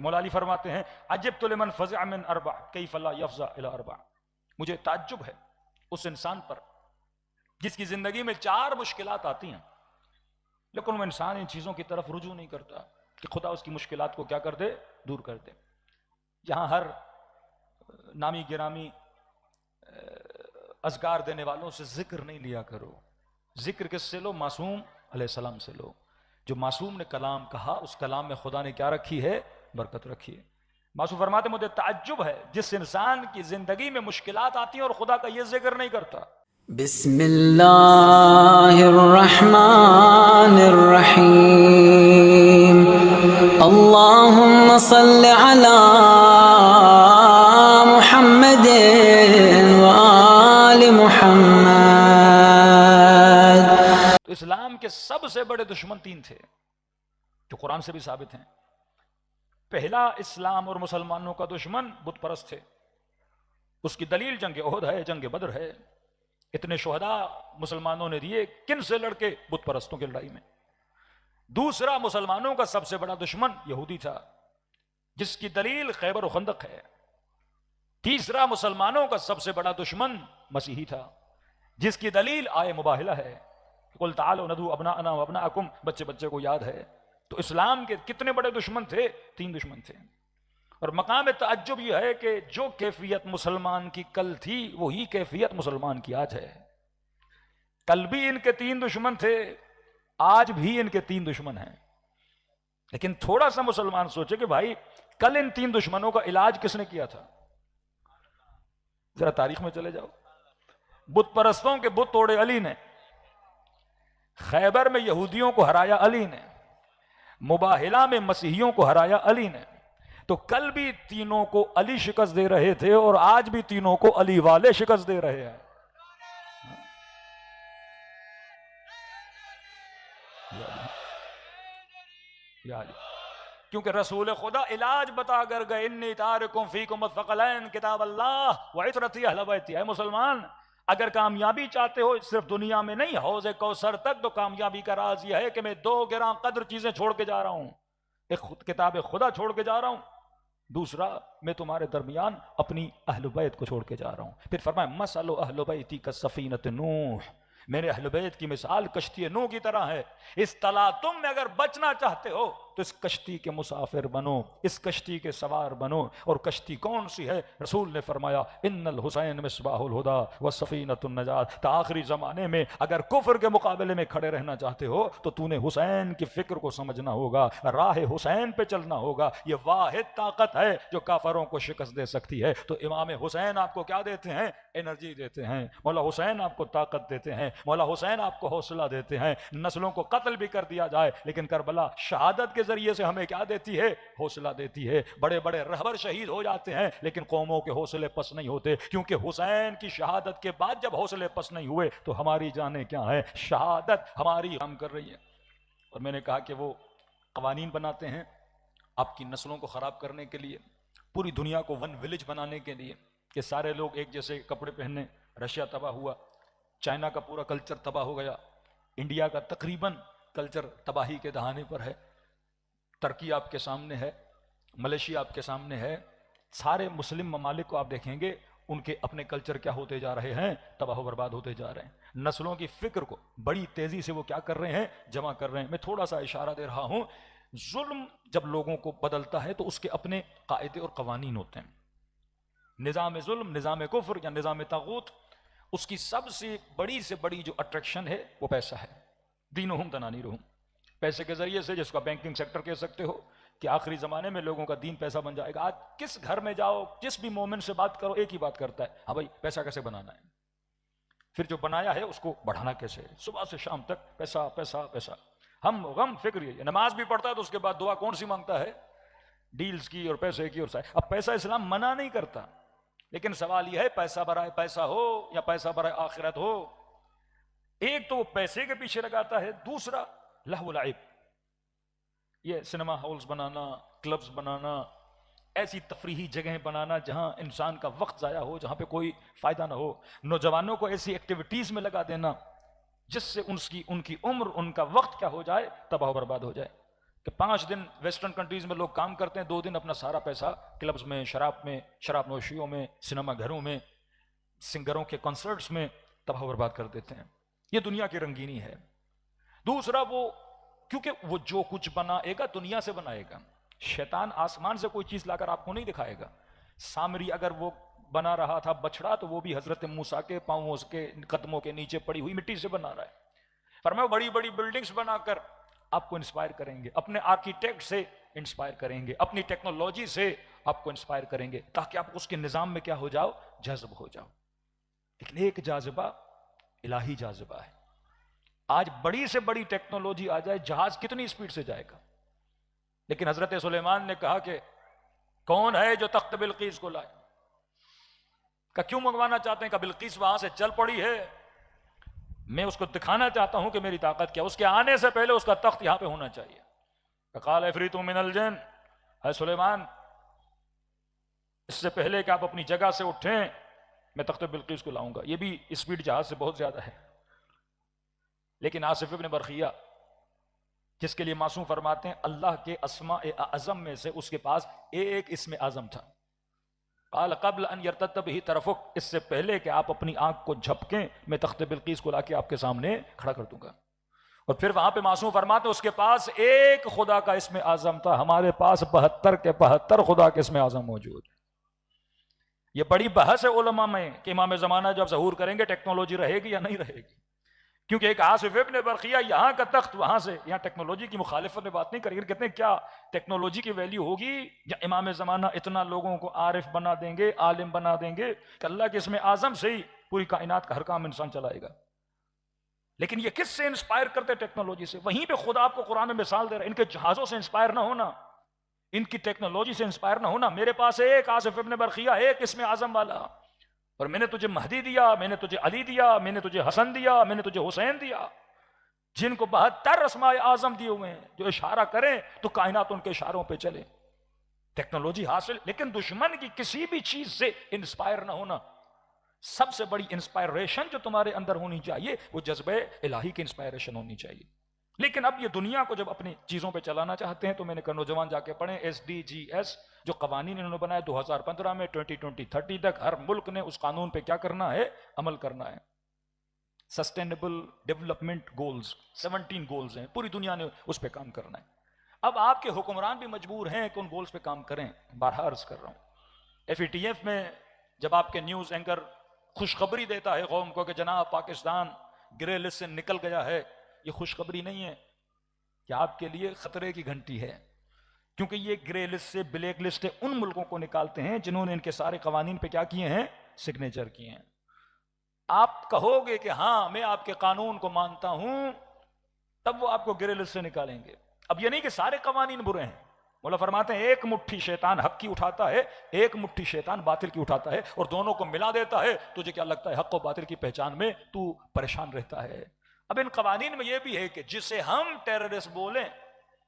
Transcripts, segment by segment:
مولا علی فرماتے ہیں عجبت لمن فزع من اربع کیف لا یفزع الی اربع، مجھے تعجب ہے اس انسان پر جس کی زندگی میں 4 مشکلات آتی ہیں لیکن وہ انسان ان چیزوں کی طرف رجوع نہیں کرتا کہ خدا اس کی مشکلات کو کیا کر دے، دور کر دے۔ یہاں ہر نامی گرامی اذکار دینے والوں سے ذکر نہیں لیا کرو، ذکر کس سے لو؟ معصوم علیہ السلام سے لو۔ جو معصوم نے کلام کہا اس کلام میں خدا نے کیا رکھی ہے؟ برکت رکھی ہے۔ معصوم فرماتے مجھے تعجب ہے جس انسان کی زندگی میں مشکلات آتی ہیں اور خدا کا یہ ذکر نہیں کرتا۔ بسم اللہ الرحمن الرحیم، اللہم صل علی محمد وآل محمد۔ تو اسلام کے سب سے بڑے دشمن 3 تھے جو قرآن سے بھی ثابت ہیں۔ پہلا اسلام اور مسلمانوں کا دشمن بت پرست تھے، اس کی دلیل جنگ احد ہے، جنگ بدر ہے۔ اتنے شہداء مسلمانوں نے دیے، کن سے لڑ کے؟ بت پرستوں کی لڑائی میں۔ دوسرا مسلمانوں کا سب سے بڑا دشمن یہودی تھا جس کی دلیل خیبر و خندق ہے۔ تیسرا مسلمانوں کا سب سے بڑا دشمن مسیحی تھا جس کی دلیل آیہ مباہلہ ہے، قل تعالوا ندعو ابناءنا وابناءکم، بچے بچے کو یاد ہے۔ تو اسلام کے کتنے بڑے دشمن تھے؟ 3 دشمن تھے۔ اور مقام تعجب یہ ہے کہ جو کیفیت مسلمان کی کل تھی وہی کیفیت مسلمان کی آج ہے۔ کل بھی ان کے 3 دشمن تھے، آج بھی ان کے 3 دشمن ہیں۔ لیکن تھوڑا سا مسلمان سوچے کہ بھائی کل ان 3 دشمنوں کا علاج کس نے کیا تھا؟ ذرا تاریخ میں چلے جاؤ۔ بت پرستوں کے بت توڑے علی نے، خیبر میں یہودیوں کو ہرایا علی نے، مباہلہ میں مسیحیوں کو ہرایا علی نے۔ تو کل بھی تینوں کو علی شکست دے رہے تھے اور آج بھی تینوں کو علی والے شکست دے رہے ہیں۔ کیونکہ رسول خدا علاج بتا کر گئے، انی تارکم فیکم الثقلین کتاب اللہ وعطرتی اہل بیتی۔ اے مسلمان، اگر کامیابی چاہتے ہو صرف دنیا میں نہیں، حوض کوثر تک، تو کامیابی کا راز یہ ہے کہ میں 2 گراں قدر چیزیں چھوڑ کے جا رہا ہوں۔ ایک کتاب خدا چھوڑ کے جا رہا ہوں، دوسرا میں تمہارے درمیان اپنی اہل بیت کو چھوڑ کے جا رہا ہوں۔ پھر فرمایا مثل اہل بیتی کالسفینۃ نوح، میرے اہل بیت کی مثال کشتی نوح کی طرح ہے۔ اس تلاطم میں اگر بچنا چاہتے ہو تو اس کشتی کے مسافر بنو، اس کشتی کے سوار بنو۔ اور کشتی کون سی ہے؟ رسول نے فرمایا ان الحسین مصباح الہدی وسفینۃ النجات۔ تا آخری زمانے میں اگر کفر کے مقابلے میں کھڑے رہنا چاہتے ہو تو تو نے حسین کی فکر کو سمجھنا ہوگا، راہ حسین پہ چلنا ہوگا۔ یہ واحد طاقت ہے جو کافروں کو شکست دے سکتی ہے۔ تو امام حسین آپ کو کیا دیتے ہیں؟ انرجی دیتے ہیں۔ مولا حسین آپ کو طاقت دیتے ہیں، مولا حسین آپ کو حوصلہ دیتے ہیں۔ نسلوں کو قتل بھی کر دیا جائے لیکن کربلا شہادت کے ذریعے سے ہمیں کیا دیتی ہے؟ حوصلہ دیتی ہے۔ بڑے بڑے رہبر شہید ہو جاتے ہیں لیکن قوموں کے حوصلے پس نہیں ہوتے، کیونکہ حسین کی شہادت کے بعد جب حوصلے پس نہیں ہوئے تو ہماری جانیں کیا ہیں؟ شہادت ہماری ہم کر رہی ہے۔ اور میں نے کہا کہ وہ قوانین بناتے ہیں آپ کی نسلوں کو خراب کرنے کے لیے، پوری دنیا کو ون ولیج بنانے کے لیے کہ سارے لوگ ایک جیسے کپڑے پہننے۔ رشیا تباہ ہوا، چائنا کا پورا کلچر تباہ ہو گیا، انڈیا کا تقریباً کلچر تباہی کے دہانے پر ہے، ترکی آپ کے سامنے ہے، ملیشیا آپ کے سامنے ہے۔ سارے مسلم ممالک کو آپ دیکھیں گے ان کے اپنے کلچر کیا ہوتے جا رہے ہیں؟ تباہ و برباد ہوتے جا رہے ہیں۔ نسلوں کی فکر کو بڑی تیزی سے وہ کیا کر رہے ہیں؟ جمع کر رہے ہیں۔ میں تھوڑا سا اشارہ دے رہا ہوں، ظلم جب لوگوں کو بدلتا ہے تو اس کے اپنے قاعدے اور قوانین ہوتے ہیں۔ نظام ظلم، نظام کفر یا نظام طاغوت، اس کی سب سے بڑی جو اٹریکشن ہے وہ پیسہ ہے۔ دینہم تنانیرہم، پیسے کے ذریعے سے، جس کا بینکنگ سیکٹر کہہ سکتے ہو کہ آخری زمانے میں لوگوں کا دین پیسہ بن جائے گا۔ آج کس گھر میں جاؤ، جس بھی مومن سے بات کرو، ایک ہی بات کرتا ہے، ہاں بھائی پیسہ کیسے بنانا ہے، پھر جو بنایا ہے اس کو بڑھانا کیسے ہے، صبح سے شام تک پیسہ پیسہ پیسہ۔ ہم غم فکر یہ نماز بھی پڑھتا ہے تو اس کے بعد دعا کون سی مانگتا ہے؟ ڈیلز کی اور پیسے کی۔ اور اب پیسہ اسلام منع نہیں کرتا، لیکن سوال یہ ہے پیسہ برائے پیسہ ہو یا پیسہ برائے آخرت ہو۔ ایک تو وہ پیسے کے پیچھے لگاتا ہے، دوسرا لہو لعب، یہ سنیما ہالز بنانا، کلبز بنانا، ایسی تفریحی جگہیں بنانا جہاں انسان کا وقت ضائع ہو، جہاں پہ کوئی فائدہ نہ ہو۔ نوجوانوں کو ایسی ایکٹیویٹیز میں لگا دینا جس سے ان کی عمر، ان کا وقت کیا ہو جائے؟ تباہ و برباد ہو جائے۔ کہ 5 دن ویسٹرن کنٹریز میں لوگ کام کرتے ہیں، 2 دن اپنا سارا پیسہ کلبز میں، شراب نوشیوں میں، سنیما گھروں میں، سنگروں کے کنسرٹس میں تباہ و برباد کر دیتے ہیں۔ یہ دنیا کی رنگینی ہے۔ دوسرا کیونکہ وہ جو کچھ بنائے گا دنیا سے بنائے گا، شیطان آسمان سے کوئی چیز لا کر آپ کو نہیں دکھائے گا۔ سامری اگر وہ بنا رہا تھا بچڑا تو وہ بھی حضرت موسیٰ کے پاؤں اس کے قدموں کے نیچے پڑی ہوئی مٹی سے بنا رہا ہے۔ فرمایا بڑی بڑی بلڈنگز بنا کر آپ کو انسپائر کریں گے، اپنے آرکیٹیکٹ سے انسپائر کریں گے، اپنی ٹیکنالوجی سے آپ کو انسپائر کریں گے تاکہ آپ اس کے نظام میں کیا ہو جاؤ، جذب ہو جاؤ۔ لیکن ایک جاذبہ الہی جاذبہ ہے۔ آج بڑی سے بڑی ٹیکنالوجی آ جائے، جہاز کتنی سپیڈ سے جائے گا، لیکن حضرت سلیمان نے کہا کہ کون ہے جو تخت بلقیس کو لائے؟ کہ کیوں منگوانا چاہتے ہیں؟ کہ بلقیس وہاں سے چل پڑی ہے، میں اس کو دکھانا چاہتا ہوں کہ میری طاقت کیا، اس کے آنے سے پہلے اس کا تخت یہاں پہ ہونا چاہیے۔ فقال عفریت من الجن، اے سلیمان اس سے پہلے کہ آپ اپنی جگہ سے اٹھیں میں تخت بلقیس کو لاؤں گا۔ یہ بھی اسپیڈ جہاز سے بہت زیادہ ہے۔ لیکن آصف ابن برقیہ جس کے لیے معصوم فرماتے ہیں اللہ کے اسماء اعظم میں سے اس کے پاس ایک اسم اعظم تھا۔ قال قبل ان یرتد به طرفک، اس سے پہلے کہ آپ اپنی آنکھ کو جھپکیں میں تخت بلقیس کو لا کے آپ کے سامنے کھڑا کر دوں گا۔ اور پھر وہاں پہ معصوم فرماتے ہیں اس کے پاس ایک خدا کا اسم اعظم تھا، ہمارے پاس 72 کے 72 خدا کے اسم اعظم موجود ہے۔ یہ بڑی بحث ہے علماء میں کہ امام زمانہ جب ظہور کریں گے ٹیکنالوجی رہے گی یا نہیں رہے گی، کیونکہ ایک آصف ابن برقیہ یہاں کا تخت وہاں سے، یہاں ٹیکنالوجی کی مخالفت میں بات نہیں کریں گے، کہتے ہیں کیا ٹیکنالوجی کی ویلیو ہوگی یا امام زمانہ اتنا لوگوں کو عارف بنا دیں گے، عالم بنا دیں گے کہ اللہ کے اسم اعظم سے ہی پوری کائنات کا ہر کام انسان چلائے گا۔ لیکن یہ کس سے انسپائر کرتے ٹیکنالوجی سے؟ وہیں پہ خدا آپ کو قرآن میں مثال دے رہا ہے، ان کے جہازوں سے انسپائر نہ ہونا، ان کی ٹیکنالوجی سے انسپائر نہ ہونا۔ میرے پاس ایک آصف ابن برقیہ، ایک اسم اعظم والا، اور میں نے تجھے مہدی دیا، میں نے تجھے علی دیا، میں نے تجھے حسن دیا، میں نے تجھے حسین دیا، جن کو 72 اسماء اعظم دیے ہوئے ہیں، جو اشارہ کریں تو کائنات ان کے اشاروں پہ چلے۔ ٹیکنالوجی حاصل، لیکن دشمن کی کسی بھی چیز سے انسپائر نہ ہونا۔ سب سے بڑی انسپائریشن جو تمہارے اندر ہونی چاہیے وہ جذبہ الہی کی انسپائریشن ہونی چاہیے۔ لیکن اب یہ دنیا کو جب اپنی چیزوں پہ چلانا چاہتے ہیں تو میں نے کہا نوجوان جا کے پڑھیں SDGs جو قوانین انہوں نے بنائے 2015 میں 2030 تک، ہر ملک نے اس قانون پہ کیا کرنا ہے، عمل کرنا ہے۔ سسٹینیبل ڈیولپمنٹ گولز 17 گولز ہیں، پوری دنیا نے اس پہ کام کرنا ہے۔ اب آپ کے حکمران بھی مجبور ہیں کہ ان گولز پہ کام کریں۔ بارہا عرض کر رہا ہوں FATF میں جب آپ کے نیوز اینکر خوشخبری دیتا ہے قوم کو کہ جناب پاکستان گرے لسٹ سے نکل گیا ہے، یہ خوشخبری نہیں ہے، کہ آپ کے لیے خطرے کی گھنٹی ہے، کیونکہ یہ گرے لسٹ سے بلیک لسٹ ان ملکوں کو نکالتے ہیں جنہوں نے ان کے سارے قوانین پہ کیا کیے ہیں، سگنیچر کیے ہیں۔ آپ کہو گے کہ ہاں میں آپ کے قانون کو مانتا ہوں، تب وہ آپ کو گرے لسٹ سے نکالیں گے۔ اب یہ نہیں کہ سارے قوانین برے ہیں، مولا فرماتے ہیں ایک مٹھی شیطان حق کی اٹھاتا ہے، ایک مٹھی شیطان باطل کی اٹھاتا ہے، اور دونوں کو ملا دیتا ہے، تجھے کیا لگتا ہے حق و باطل کی پہچان میں تو پریشان رہتا ہے۔ اب ان قوانین میں یہ بھی ہے کہ جسے ہم ٹیررسٹ بولیں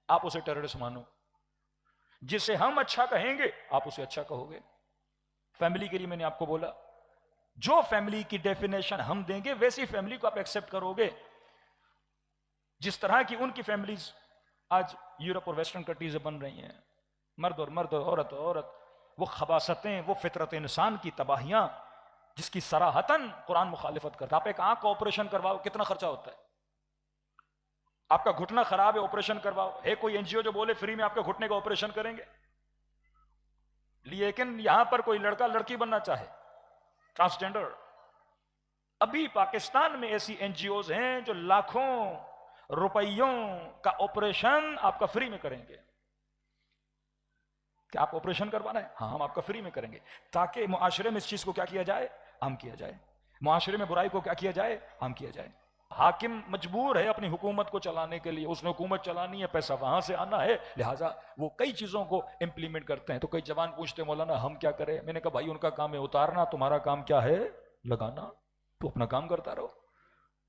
آپ اسے ٹیررسٹ مانو، جسے ہم اچھا کہیں گے آپ اسے اچھا کہو گے۔ فیملی کے لیے میں نے آپ کو بولا جو فیملی کی ڈیفینیشن ہم دیں گے ویسی فیملی کو آپ ایکسپٹ کرو گے۔ جس طرح کی ان کی فیملیز آج یورپ اور ویسٹرن کنٹریز بن رہی ہیں، مرد اور مرد، عورت اور عورت، وہ خباثتیں، وہ فطرت انسان کی تباہیاں جس کی صراحتاً قرآن مخالفت کرتا۔ آپ ایک آنکھ کا آپریشن کرواؤ کتنا خرچہ ہوتا ہے؟ آپ کا گھٹنا خراب ہے آپریشن کرواؤ، ہے کوئی NGO جو بولے فری میں آپ کے گھٹنے کا آپریشن کریں گے؟ لیکن یہاں پر کوئی لڑکا لڑکی بننا چاہے ٹرانسجینڈر، ابھی پاکستان میں ایسی NGOs ہیں جو لاکھوں روپیوں کا آپریشن آپ کا فری میں کریں گے۔ کہ آپ آپریشن کروانا ہے؟ ہاں ہم آپ کا فری میں کریں گے، تاکہ معاشرے میں اس چیز کو کیا کیا جائے، عام کیا جائے، معاشرے میں برائی کو کیا کیا جائے، عام کیا جائے۔ حاکم مجبور ہے اپنی حکومت کو چلانے کے لیے، اس نے حکومت چلانی ہے، پیسہ وہاں سے آنا ہے، لہٰذا وہ کئی چیزوں کو امپلیمنٹ کرتے ہیں۔ تو کئی جوان پوچھتے مولانا ہم کیا کریں؟ میں نے کہا بھائی ان کا کام ہے اتارنا، تمہارا کام کیا ہے، لگانا۔ تو اپنا کام کرتا رہو۔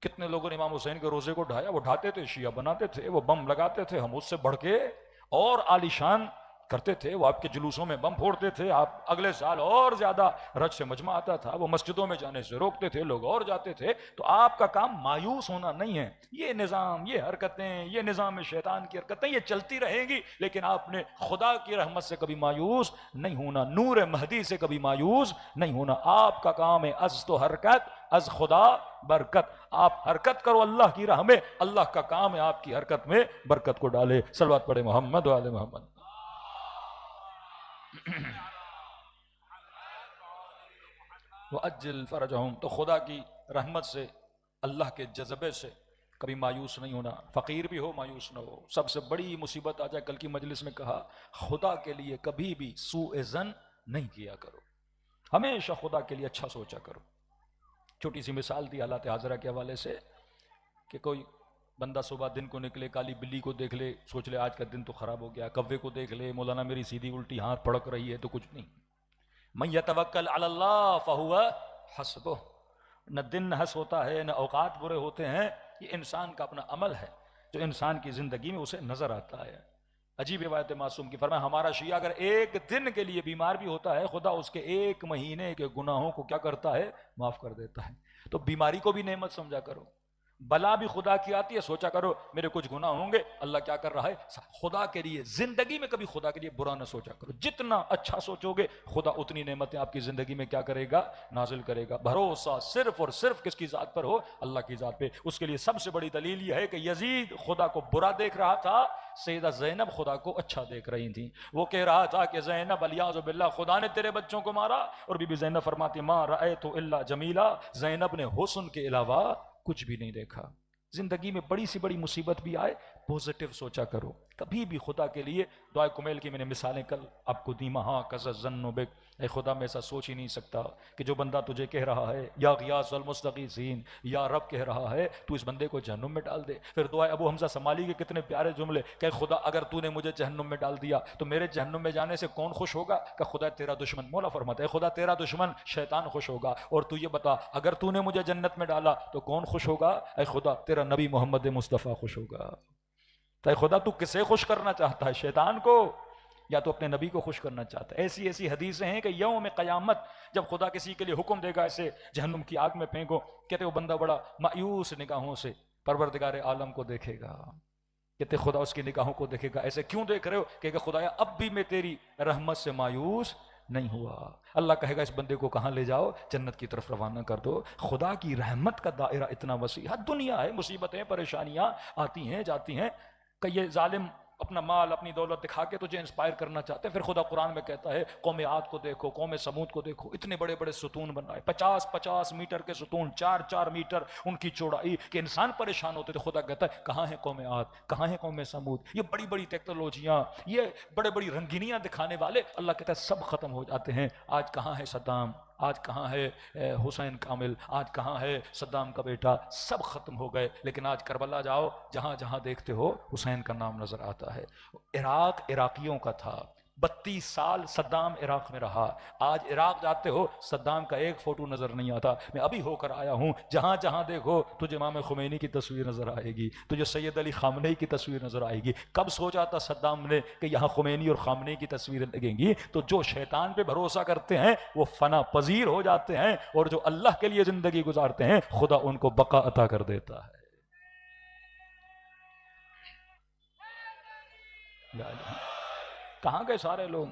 کتنے لوگوں نے امام حسین کے روزے کو ڈھایا، وہ ڈھاتے تھے، شیعہ بناتے تھے، وہ بم لگاتے تھے، ہم اس سے بڑھ کے اور عالی شان کرتے تھے، وہ آپ کے جلوسوں میں بم پھوڑتے تھے، آپ اگلے سال اور زیادہ رج سے مجمع آتا تھا، وہ مسجدوں میں جانے سے روکتے تھے، لوگ اور جاتے تھے۔ تو آپ کا کام مایوس ہونا نہیں ہے۔ یہ نظام، یہ حرکتیں، یہ نظام شیطان کی حرکتیں یہ چلتی رہیں گی، لیکن آپ نے خدا کی رحمت سے کبھی مایوس نہیں ہونا، نور مہدی سے کبھی مایوس نہیں ہونا۔ آپ کا کام ہے از تو حرکت، از خدا برکت۔ آپ حرکت کرو اللہ کی راہ میں، اللہ کا کام ہے آپ کی حرکت میں برکت کو ڈالے۔ صلوات پڑھے محمد و آل محمد۔ وَأَجِّلْ فَرَجَهُمْ، تو خدا کی رحمت سے، اللہ کے جذبے سے کبھی مایوس نہیں ہونا۔ فقیر بھی ہو مایوس نہ ہو۔ سب سے بڑی مصیبت آ جائے، کل کی مجلس میں کہا، خدا کے لیے کبھی بھی سوء ظن نہیں کیا کرو، ہمیشہ خدا کے لیے اچھا سوچا کرو۔ چھوٹی سی مثال دی حالات حاضرہ کے حوالے سے کہ کوئی بندہ صبح دن کو نکلے، کالی بلی کو دیکھ لے، سوچ لے آج کا دن تو خراب ہو گیا، کوے کو دیکھ لے، مولانا میری سیدھی الٹی ہاتھ پڑک رہی ہے، تو کچھ نہیں۔ من یتوکل علی اللہ فہو حسبہ، نہ دن نحس ہوتا ہے، نہ اوقات برے ہوتے ہیں، یہ انسان کا اپنا عمل ہے جو انسان کی زندگی میں اسے نظر آتا ہے۔ عجیب روایت معصوم کی، فرمایا ہمارا شیعہ اگر ایک دن کے لیے بیمار بھی ہوتا ہے، خدا اس کے ایک مہینے کے گناہوں کو کیا کرتا ہے؟ معاف کر دیتا ہے۔ تو بیماری کو بھی نعمت سمجھا کرو، بلا بھی خدا کی آتی ہے، سوچا کرو میرے کچھ گناہ ہوں گے، اللہ کیا کر رہا ہے؟ خدا کے لیے زندگی میں کبھی خدا کے لیے برا نہ سوچا کرو۔ جتنا اچھا سوچو گے خدا اتنی نعمتیں آپ کی زندگی میں کیا کرے گا؟ نازل کرے گا۔ بھروسہ صرف اور صرف کس کی ذات پر ہو؟ اللہ کی ذات پہ۔ اس کے لیے سب سے بڑی دلیل یہ ہے کہ یزید خدا کو برا دیکھ رہا تھا، سیدہ زینب خدا کو اچھا دیکھ رہی تھیں۔ وہ کہہ رہا تھا کہ زینب الیاذ باللہ خدا نے تیرے بچوں کو مارا، اور بی بی زینب فرماتی ما رأیت الا جمیلا، زینب نے حسن کے علاوہ کچھ بھی نہیں دیکھا۔ زندگی میں بڑی سی بڑی مصیبت بھی آئے، پوزیٹیو سوچا کرو، کبھی بھی خدا کے لیے۔ دعائے کمیل کی میں نے مثالیں کل آپ کو دی، مہا کذا ظن بک، اے خدا میں ایسا سوچ ہی نہیں سکتا کہ جو بندہ تجھے کہہ رہا ہے یا غیاث المستغیثین، یا رب کہہ رہا ہے، تو اس بندے کو جہنم میں ڈال دے۔ پھر دعائے ابو حمزہ سمالی کے کتنے پیارے جملے کہ خدا اگر تو نے مجھے جہنم میں ڈال دیا تو میرے جہنم میں جانے سے کون خوش ہوگا؟ کہ خدا تیرا دشمن، مولا فرماتا ہے خدا تیرا دشمن شیطان خوش ہوگا، اور تو یہ بتا اگر تو نے مجھے جنت میں ڈالا تو کون خوش ہوگا؟ اے خدا تیرا نبی محمد مصطفیٰ خوش ہوگا۔ تو اے خدا تو کسے خوش کرنا چاہتا ہے، شیطان کو یا تو اپنے نبی کو خوش کرنا چاہتا ہے؟ ایسی ایسی حدیثیں ہیں کہ یوم قیامت جب خدا کسی کے لیے حکم دے گا ایسے جہنم کی آگ میں پھینکو، کہتے وہ بندہ بڑا مایوس نگاہوں سے پروردگار عالم کو دیکھے گا، کہتے خدا اس کی نگاہوں کو دیکھے گا، ایسے کیوں دیکھ رہے ہو؟ کہ خدایا اب بھی میں تیری رحمت سے مایوس نہیں ہوا۔ اللہ کہے گا اس بندے کو کہاں لے جاؤ؟ جنت کی طرف روانہ کر دو۔ خدا کی رحمت کا دائرہ اتنا وسیع ہے، دنیا ہے، مصیبتیں پریشانیاں آتی ہیں جاتی ہیں، کہ یہ ظالم اپنا مال اپنی دولت دکھا کے تجھے انسپائر کرنا چاہتے ہیں۔ پھر خدا قرآن میں کہتا ہے قوم عاد کو دیکھو، قوم سمود کو دیکھو، اتنے بڑے بڑے ستون بنائے، 50-50 میٹر کے ستون، 4-4 میٹر ان کی چوڑائی، کہ انسان پریشان ہوتے تھے۔ خدا کہتا ہے کہاں ہے قوم عاد، کہاں ہے قوم سمود؟ یہ بڑی بڑی ٹیکنالوجیاں، یہ بڑے بڑی رنگینیاں دکھانے والے، اللہ کہتا ہے سب ختم ہو جاتے ہیں۔ آج کہاں ہے صدام، آج کہاں ہے حسین کامل، آج کہاں ہے صدام کا بیٹا؟ سب ختم ہو گئے۔ لیکن آج کربلا جاؤ، جہاں جہاں دیکھتے ہو حسین کا نام نظر آتا ہے۔ عراق عراقیوں کا تھا، 32 سال صدام عراق میں رہا۔ آج عراق جاتے ہو صدام کا ایک فوٹو نظر نہیں آتا۔ میں ابھی ہو کر آیا ہوں، جہاں جہاں دیکھو تجھے امام خمینی کی تصویر نظر آئے گی، تجھے سید علی خامنئی کی تصویر نظر آئے گی۔ کب سوچا تھا صدام نے کہ یہاں خمینی اور خامنئی کی تصویریں لگیں گی؟ تو جو شیطان پہ بھروسہ کرتے ہیں وہ فنا پذیر ہو جاتے ہیں، اور جو اللہ کے لیے زندگی گزارتے ہیں خدا ان کو بقا عطا کر دیتا ہے۔ کہاں گئے سارے لوگ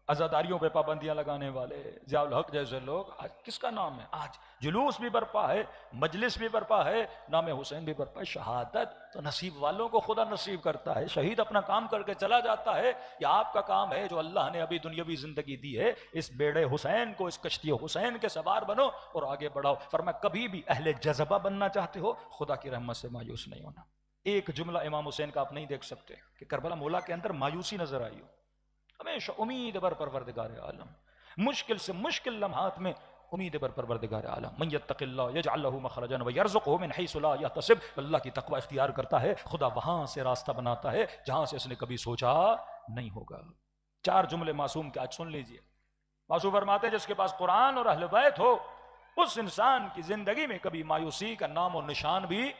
عزاداریوں پہ پابندیاں لگانے والے، ضیاء الحق جیسے لوگ؟ آج کس کا نام ہے؟ آج جلوس بھی برپا ہے، مجلس بھی برپا ہے، نام حسین بھی برپا ہے۔ شہادت تو نصیب والوں کو خدا نصیب کرتا ہے، شہید اپنا کام کر کے چلا جاتا ہے۔ یہ آپ کا کام ہے جو اللہ نے ابھی دنیاوی زندگی دی ہے، اس بیڑے حسین کو، اس کشتی حسین کے سوار بنو اور آگے بڑھاؤ۔ فرمایا کبھی بھی اہل جذبہ بننا چاہتے ہو، خدا کی رحمت سے مایوس نہیں ہونا۔ ایک جملہ امام حسین کا آپ نہیں دیکھ سکتے کہ کربلا مولا کے اندر مایوسی نظر آئی ہو، ہمیشہ امید بر پروردگار عالم، مشکل سے مشکل لمحات میں امید بر پروردگار عالم۔ من یتق اللہ یجعل له مخرجا ویرزقہ من حیث لا یحتسب، اللہ کی تقوی اختیار کرتا ہے، خدا وہاں سے راستہ بناتا ہے جہاں سے اس نے کبھی سوچا نہیں ہوگا۔ 4 جملے معصوم کے آج سن لیجئے۔ معصوم فرماتے ہیں جس کے پاس قرآن اور اہل بیت ہو اس انسان کی زندگی میں کبھی مایوسی کا نام و نشان بھی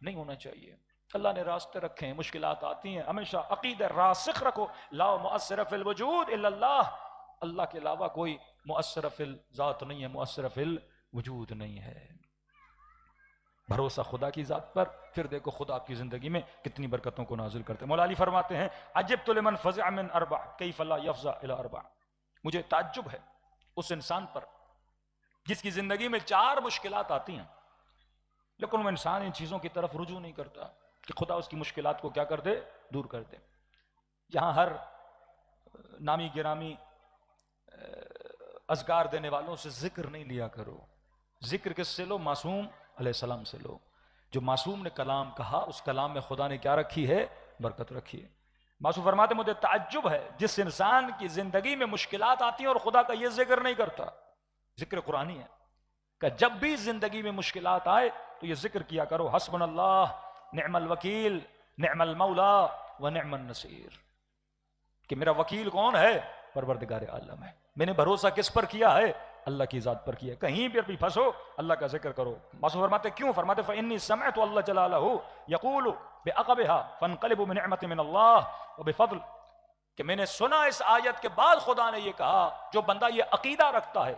نہیں ہونا چاہیے۔ اللہ نے راستے رکھے ہیں، مشکلات آتی ہیں، ہمیشہ عقیدہ راسخ رکھو، لا مؤثر فی الوجود الا اللہ، اللہ کے علاوہ کوئی مؤثر فی الذات نہیں ہے، مؤثر فی الوجود نہیں ہے۔ بھروسہ خدا کی ذات پر، پھر دیکھو خدا آپ کی زندگی میں کتنی برکتوں کو نازل کرتے ہیں۔ مولا علی فرماتے ہیں عجبت لمن فزع من اربع کیف لا یفزع الی اربع، مجھے تعجب ہے اس انسان پر جس کی زندگی میں 4 مشکلات آتی ہیں، لیکن وہ انسان ان چیزوں کی طرف رجوع نہیں کرتا کہ خدا اس کی مشکلات کو کیا کر دے، دور کر دے۔ یہاں ہر نامی گرامی اذکار دینے والوں سے ذکر نہیں لیا کرو، ذکر کس سے لو؟ معصوم علیہ السلام سے لو۔ جو معصوم نے کلام کہا اس کلام میں خدا نے کیا رکھی ہے؟ برکت رکھی ہے۔ معصوم فرماتے مجھے تعجب ہے جس انسان کی زندگی میں مشکلات آتی ہیں اور خدا کا یہ ذکر نہیں کرتا۔ ذکر قرآنی ہے کہ جب بھی زندگی میں مشکلات آئے تو یہ ذکر کیا کرو، حسبنا اللہ نعم الوکیل نعم المولا و نعم النصیر، کہ میرا وکیل کون ہے؟ پروردگار عالم ہے، میں نے بھروسہ کس پر کیا ہے؟ اللہ کی ذات پر کیا ہے۔ کہیں پر بھی پھنسو اللہ کا ذکر کرو۔ معصوم فرماتے کیوں؟ فرماتے فإنی سمعت اللہ جلالہ یقول بعقبها فانقلب بنعمت من اللہ وبفضل، کہ میں نے سنا اس آیت کے بعد خدا نے یہ کہا جو بندہ یہ عقیدہ رکھتا ہے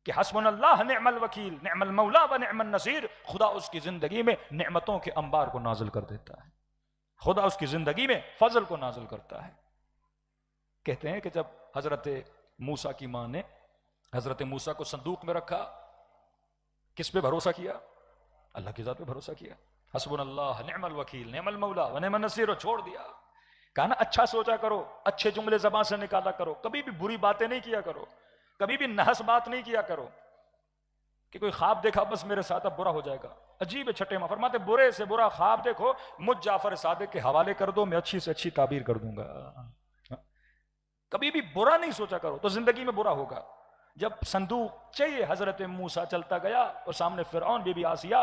کہ حسبنا اللہ نعم الوکیل نعم المولا و نعم النصیر، خدا اس کی زندگی میں نعمتوں کے انبار کو نازل کر دیتا ہے، خدا اس کی زندگی میں فضل کو نازل کرتا ہے۔ کہتے ہیں کہ جب حضرت موسیٰ کی ماں نے حضرت موسیٰ کو صندوق میں رکھا، کس پہ بھروسہ کیا؟ اللہ کی ذات پہ بھروسہ کیا، حسبنا اللہ نعم الوکیل نعم المولا و نعم النصیر، اور چھوڑ دیا۔ کہا نا اچھا سوچا کرو، اچھے جملے زبان سے نکالا کرو، کبھی بھی بری باتیں نہیں کیا کرو، کبھی بھی نحس بات نہیں کیا کرو کہ کوئی خواب دیکھا بس میرے ساتھ اب برا ہو جائے گا۔ عجیب ہے چھٹے ماں فرماتے برے سے برا خواب دیکھو مجھ جعفر صادق کے حوالے کر دو، میں اچھی سے اچھی تعبیر کر دوں گا۔ کبھی بھی برا نہیں سوچا کرو تو زندگی میں برا ہوگا۔ جب صندوق چاہیے حضرت موسیٰ چلتا گیا اور سامنے فرعون بی بی آسیہ،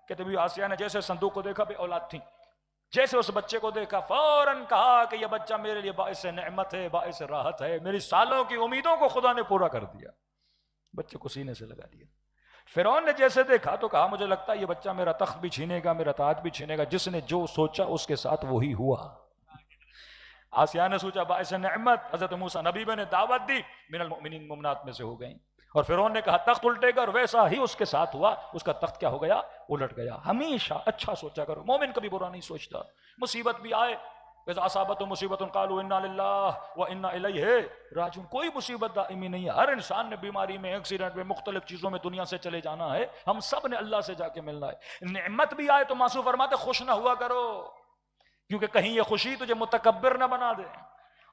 کہتے بی بی آسیہ نے جیسے صندوق کو دیکھا بے اولاد تھی، جیسے اس بچے کو دیکھا فوراً کہا کہ یہ بچہ میرے لیے باعث نعمت ہے، باعث راحت ہے، میری سالوں کی امیدوں کو خدا نے پورا کر دیا۔ بچے کو سینے سے لگا دیا۔ فرعون نے جیسے دیکھا تو کہا مجھے لگتا ہے یہ بچہ میرا تخت بھی چھینے گا، میرا تاج بھی چھینے گا، جس نے جو سوچا اس کے ساتھ وہی ہوا۔ آسیہ نے سوچا باعث نعمت، حضرت موسیٰ نبی نے دعوت دی، من المؤمنین مومنات میں سے ہو گئیں، اور فرعون نے کہا تخت الٹے گا، اور ویسا ہی اس کے ساتھ ہوا، اس کا تخت کیا ہو گیا؟ الٹ گیا۔ ہمیشہ اچھا سوچا کرو، مومن کبھی برا نہیں سوچتا۔ مصیبت بھی آئے، اذا اصابت مصیبت قالوا انا للہ وانا الیہ راجعون، کوئی مصیبت دائمی نہیں ہے، ہر انسان نے بیماری میں، ایکسیڈنٹ میں، مختلف چیزوں میں دنیا سے چلے جانا ہے، ہم سب نے اللہ سے جا کے ملنا ہے۔ نعمت بھی آئے تو معصوم فرماتے خوش نہ ہوا کرو، کیونکہ کہیں یہ خوشی تجھے متکبر نہ بنا دے،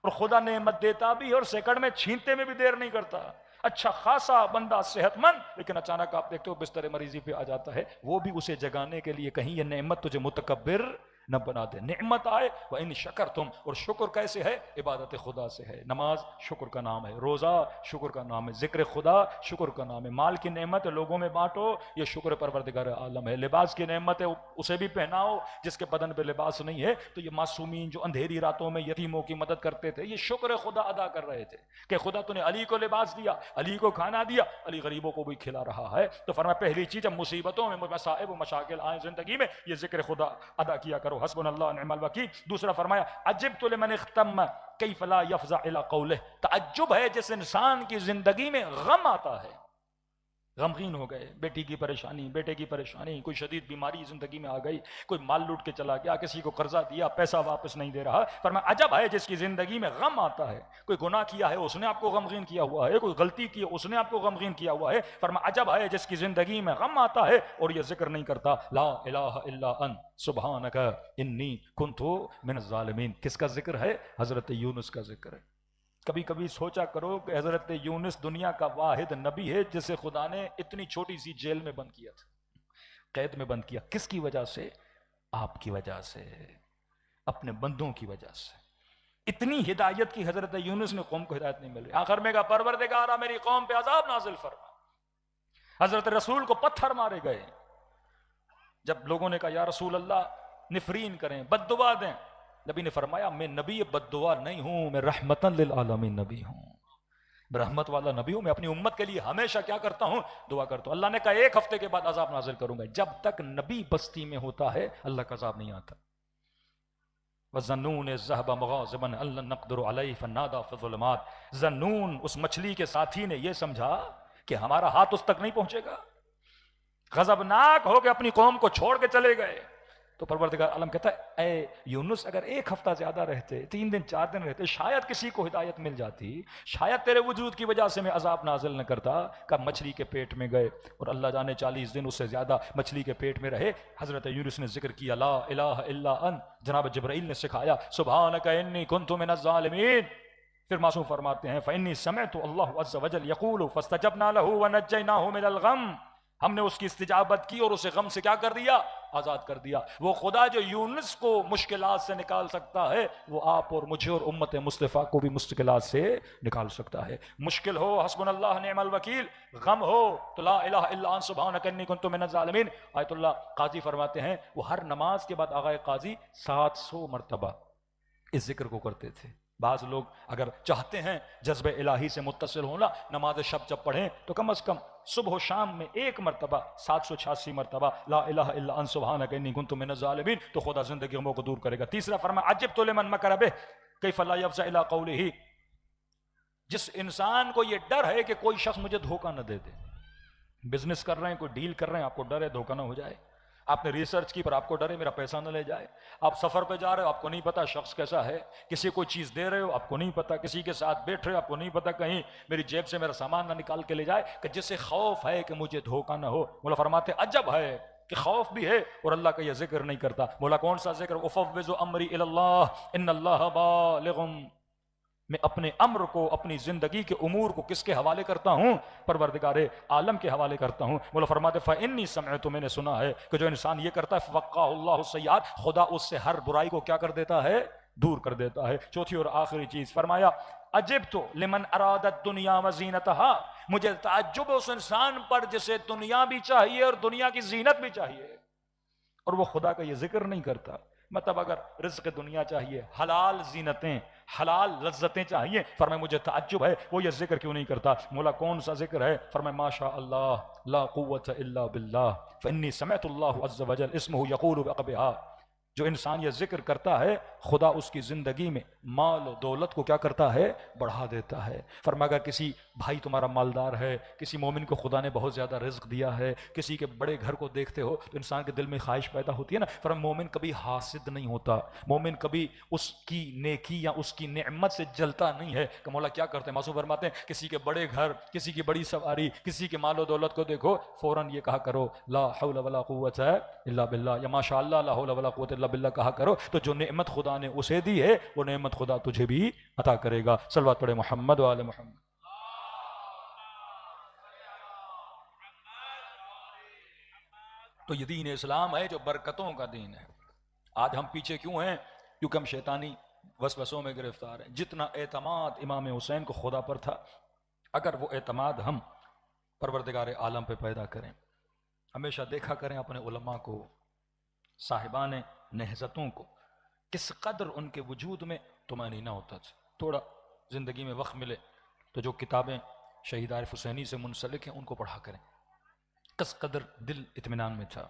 اور خدا نعمت دیتا بھی ہے اور سیکنڈ میں چھینتے میں بھی دیر نہیں کرتا۔ اچھا خاصا بندہ صحت مند، لیکن اچانک آپ دیکھتے ہو بستر مریضی پہ آ جاتا ہے، وہ بھی اسے جگانے کے لیے کہیں یہ نعمت تجھے متکبر نہ بنا دے۔ نعمت آئے وَإِن شَكَرْتُمْ، اور شکر کیسے ہے؟ عبادت خدا سے ہے۔ نماز شکر کا نام ہے، روزہ شکر کا نام ہے، ذکر خدا شکر کا نام ہے، مال کی نعمت لوگوں میں بانٹو، یہ شکر پروردگار عالم ہے۔ لباس کی نعمت ہے، اسے بھی پہناؤ، جس کے بدن پہ لباس نہیں ہے تو یہ معصومین جو اندھیری راتوں میں یتیموں کی مدد کرتے تھے یہ شکر خدا ادا کر رہے تھے کہ خدا تو نے علی کو لباس دیا، علی کو کھانا دیا، علی غریبوں کو بھی کھلا رہا ہے۔ تو فرمایا پہلی چیز جب مصیبتوں میں مصائب و مشاکل آئیں زندگی میں یہ ذکر خدا ادا کیا کرو، حسبنا اللہ نعم الوکیل۔ دوسرا فرمایا عجبت لمن اختم کیف لا یفزع الی قولہ، تعجب ہے جس انسان کی زندگی میں غم آتا ہے، غمگین ہو گئے، بیٹی کی پریشانی، بیٹے کی پریشانی، کوئی شدید بیماری زندگی میں آ گئی، کوئی مال لوٹ کے چلا گیا، کسی کو قرضہ دیا پیسہ واپس نہیں دے رہا، فرمایا عجب ہے جس کی زندگی میں غم آتا ہے، کوئی گناہ کیا ہے اس نے آپ کو غمگین کیا ہوا ہے، کوئی غلطی کی اس نے آپ کو غمگین کیا ہوا ہے، فرمایا عجب ہے جس کی زندگی میں غم آتا ہے اور یہ ذکر نہیں کرتا لا الہ الا انت سبحانک انی کنت من الظالمین۔ کس کا ذکر ہے؟ حضرت یونس کا ذکر ہے۔ کبھی کبھی سوچا کرو کہ حضرت یونس دنیا کا واحد نبی ہے جسے خدا نے اتنی چھوٹی سی جیل میں بند کیا تھا، قید میں بند کیا، کس کی وجہ سے؟ آپ کی وجہ سے، اپنے بندوں کی وجہ سے۔ اتنی ہدایت کی حضرت یونس نے، قوم کو ہدایت نہیں مل رہی، آخر میں کہا پروردگارا میری قوم پہ عذاب نازل فرما۔ حضرت رسول کو پتھر مارے گئے، جب لوگوں نے کہا یا رسول اللہ نفرین کریں، بد دعا دیں، نبی نے فرمایا میں نبی بد دعا نہیں ہوں، میں رحمتاً للعالمین نبی ہوں۔ رحمت والا نبی ہوں، میں اپنی امت کے لیے ہمیشہ کیا کرتا ہوں؟ دعا کرتا ہوں۔ اللہ نے کہا 1 ہفتے کے بعد عذاب نازل کروں گا۔ جب تک نبی بستی میں ہوتا ہے اللہ کا عذاب نہیں آتا۔ وَظَنُّونَ إِذْ ذَهَبَ مُغَاضِبًا أَن لَّن نَّقْدِرَ عَلَيْهِ فَنَادَىٰ فِي الظُّلُمَاتِ۔ ذنون اس مچھلی کے ساتھی نے یہ سمجھا کہ ہمارا ہاتھ اس تک نہیں پہنچے گا، غضبناک ہو کے اپنی قوم کو چھوڑ کے چلے گئے۔ تو پروردگار عالم کہتا ہے اے یونس اگر 1 ہفتہ زیادہ رہتے، 3 دن 4 دن رہتے، شاید کسی کو ہدایت مل جاتی، شاید تیرے وجود کی وجہ سے میں عذاب نازل نہ کرتا۔ کب مچھلی کے پیٹ میں گئے اور اللہ جانے 40 دن اس سے زیادہ مچھلی کے پیٹ میں رہے۔ حضرت یونس نے ذکر کیا لا الہ الا انت، جناب جبرائیل نے سکھایا سبحانک انی کنت من الظالمین۔ پھر معصوم فرماتے ہیں فإنی سمعت اللہ عز وجل یقول فاستجبنا له ونجیناہ من الغم۔ ہم نے اس کی استجابت کی اور اسے غم سے کیا کر دیا؟ آزاد کر دیا۔ وہ خدا جو یونس کو مشکلات سے نکال سکتا ہے وہ آپ اور مجھے اور امت مصطفیٰ کو بھی مشکلات سے نکال سکتا ہے۔ مشکل ہو حسبنا اللہ نعم الوکیل، غم ہو تو لا الہ الا انت سبحانک انی کنت من الظالمین۔ آیت اللہ قاضی فرماتے ہیں وہ ہر نماز کے بعد آقا قاضی 700 مرتبہ اس ذکر کو کرتے تھے۔ بعض لوگ اگر چاہتے ہیں جذب الہی سے متصل ہونا، نماز شب جب پڑھیں تو کم از کم صبح و شام میں 1 مرتبہ 786 مرتبہ لا الہ الا انت سبحانک انی کنت من الظالمین، تو خدا زندگی غموں کو دور کرے گا۔ تیسرا فرمایا عجبت لمن مکر بہ کیف لا یفزع الی قولہ۔ جس انسان کو یہ ڈر ہے کہ کوئی شخص مجھے دھوکہ نہ دے دے، بزنس کر رہے ہیں، کوئی ڈیل کر رہے ہیں، آپ کو ڈر ہے دھوکہ نہ ہو جائے، آپ نے ریسرچ کی پر آپ کو ڈر ہے میرا پیسہ نہ لے جائے، آپ سفر پہ جا رہے ہو آپ کو نہیں پتا شخص کیسا ہے، کسی کو چیز دے رہے ہو آپ کو نہیں پتا، کسی کے ساتھ بیٹھ رہے ہو آپ کو نہیں پتا کہیں میری جیب سے میرا سامان نہ نکال کے لے جائے، کہ جسے خوف ہے کہ مجھے دھوکہ نہ ہو۔ مولا فرماتے عجب ہے کہ خوف بھی ہے اور اللہ کا یہ ذکر نہیں کرتا۔ مولا کون سا ذکر؟ افوض امری الی اللہ ان اللہ بالغ۔ میں اپنے امر کو، اپنی زندگی کے امور کو کس کے حوالے کرتا ہوں؟ پروردگار عالم کے حوالے کرتا ہوں۔ مولا فرماتے فإنی سمعت، میں نے سنا ہے کہ جو انسان یہ کرتا ہے فوقاہ اللہ السیئات، خدا اس سے ہر برائی کو کیا کر دیتا ہے؟ دور کر دیتا ہے۔ چوتھی اور آخری چیز فرمایا عجبت لمن اراد الدنیا وزینتها، مجھے تعجب ہے اس انسان پر جسے دنیا بھی چاہیے اور دنیا کی زینت بھی چاہیے اور وہ خدا کا یہ ذکر نہیں کرتا۔ مطلب اگر رزق دنیا چاہیے، حلال زینتیں، حلال لذتیں چاہیے، فرمائے مجھے تعجب ہے وہ یہ ذکر کیوں نہیں کرتا۔ مولا کون سا ذکر ہے؟ فرمائے ما شاء اللہ لا قوت الا باللہ فانی سمعت اللہ عز وجل اسمہ یقول بعقبها۔ جو انسان یہ ذکر کرتا ہے خدا اس کی زندگی میں مال و دولت کو کیا کرتا ہے؟ بڑھا دیتا ہے۔ فرمایا اگر کسی بھائی تمہارا مالدار ہے، کسی مومن کو خدا نے بہت زیادہ رزق دیا ہے، کسی کے بڑے گھر کو دیکھتے ہو تو انسان کے دل میں خواہش پیدا ہوتی ہے نا۔ فرمایا مومن کبھی حاسد نہیں ہوتا، مومن کبھی اس کی نیکی یا اس کی نعمت سے جلتا نہیں ہے کہ مولا کیا کرتے ہیں۔ معصوم فرماتے ہیں کسی کے بڑے گھر، کسی کی بڑی سواری، کسی کے مال و دولت کو دیکھو فوراً یہ کہا کرو لا حول ولا قوت الا باللہ، یا ماشاء اللہ لا حول ولا قوت الا باللہ کہا کرو، تو جو نعمت خدا نے اسے دی ہے وہ نعمت خدا تجھے بھی عطا کرے گا۔ صلوات پڑھے محمد و آل محمد۔ تو یہ دین اسلام ہے جو برکتوں کا دین ہے۔ آج ہم پیچھے کیوں ہیں؟ کیونکہ ہم شیطانی وسوسوں میں گرفتار ہیں۔ جتنا اعتماد امام حسین کو خدا پر تھا، اگر وہ اعتماد ہم پروردگار عالم پہ پیدا کریں، ہمیشہ دیکھا کریں اپنے علماء کو، صاحبان نہضتوں کو، کس قدر ان کے وجود میں طمأنینہ ہوتا تھا۔ تھوڑا زندگی میں وقت ملے تو جو کتابیں شہید عارف حسینی سے منسلک ہیں ان کو پڑھا کریں، کس قدر دل اطمینان میں تھا۔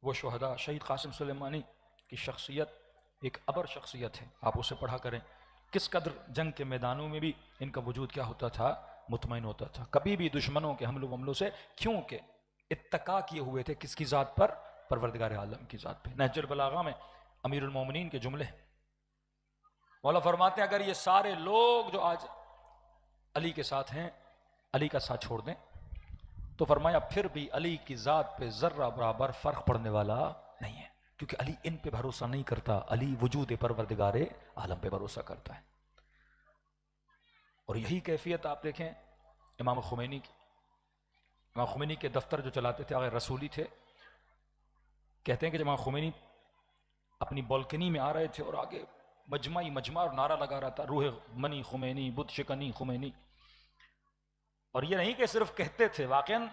وہ شہداء شہید قاسم سلیمانی کی شخصیت ایک ابر شخصیت ہے، آپ اسے پڑھا کریں، کس قدر جنگ کے میدانوں میں بھی ان کا وجود کیا ہوتا تھا؟ مطمئن ہوتا تھا، کبھی بھی دشمنوں کے حملوں سے، کیونکہ اتقا کیے ہوئے تھے کس کی ذات پر؟ پروردگار عالم کی ذات پہ۔ نہج البلاغہ میں امیر المومنین کے جملے مولا فرماتے ہیں اگر یہ سارے لوگ جو آج علی کے ساتھ ہیں علی کا ساتھ چھوڑ دیں تو فرمایا پھر بھی علی کی ذات پہ ذرہ برابر فرق پڑنے والا نہیں ہے، کیونکہ علی ان پہ بھروسہ نہیں کرتا، علی وجود پروردگار عالم پہ بھروسہ کرتا ہے۔ اور یہی کیفیت آپ دیکھیں امام خمینی کی۔ امام خمینی کے دفتر جو چلاتے تھے آغا رسولی تھے، کہتے ہیں کہ جب امام خمینی اپنی بالکنی میں آ رہے تھے اور آگے مجمع اور نعرہ لگا رہا تھا روح منی خمینی بت شکنی خمینی، اور یہ نہیں کہ صرف کہتے تھے، واقعاً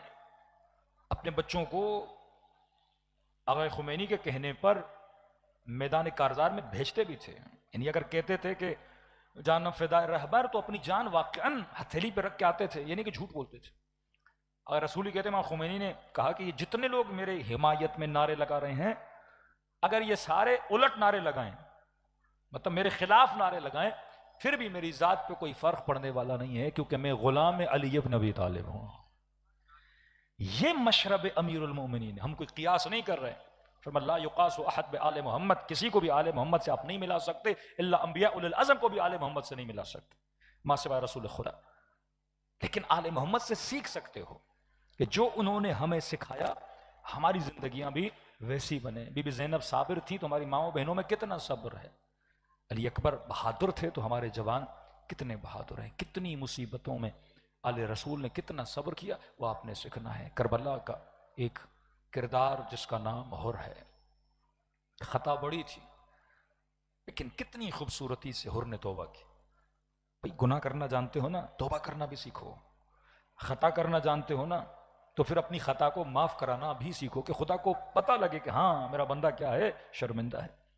اپنے بچوں کو آغا خمینی کے کہنے پر میدان کارزار میں بھیجتے بھی تھے۔ یعنی اگر کہتے تھے کہ جانم فدائے رہبر، تو اپنی جان واقعاً ہتھیلی پہ رکھ کے آتے تھے، یہ نہیں کہ جھوٹ بولتے تھے۔ اگر رسول ہی کہتے، امام خمینی نے کہا کہ یہ جتنے لوگ میرے حمایت میں نعرے لگا رہے ہیں، اگر یہ سارے الٹ نعرے لگائیں، مطلب میرے خلاف نعرے لگائیں، پھر بھی میری ذات پہ کوئی فرق پڑنے والا نہیں ہے، کیونکہ میں غلام علی بن ابی طالب ہوں۔ یہ مشرب امیر المومنین ہے، ہم کوئی قیاس نہیں کر رہے۔ فرمایا لا یقاس احد بآل محمد، کسی کو بھی آل محمد سے آپ نہیں ملا سکتے، الا انبیاء اولی العزم کو بھی آل محمد سے نہیں ملا سکتے، ما سوائے رسول خدا۔ لیکن آل محمد سے سیکھ سکتے ہو کہ جو انہوں نے ہمیں سکھایا، ہماری زندگیاں بھی ویسی بنے۔ بی بی زینب صابر تھی تو ہماری ماؤں بہنوں میں کتنا صبر ہے۔ علی اکبر بہادر تھے تو ہمارے جوان کتنے بہادر ہیں۔ کتنی مصیبتوں میں آل رسول نے کتنا صبر کیا، وہ آپ نے سیکھنا ہے۔ کربلا کا ایک کردار جس کا نام ہر ہے، خطا بڑی تھی لیکن کتنی خوبصورتی سے ہر نے توبہ کی۔ بھئی گناہ کرنا جانتے ہو نا، توبہ کرنا بھی سیکھو۔ خطا کرنا جانتے ہو نا، تو پھر اپنی خطا کو معاف کرانا بھی سیکھو، کہ خدا کو پتہ لگے کہ ہاں میرا بندہ کیا ہے، شرمندہ ہے۔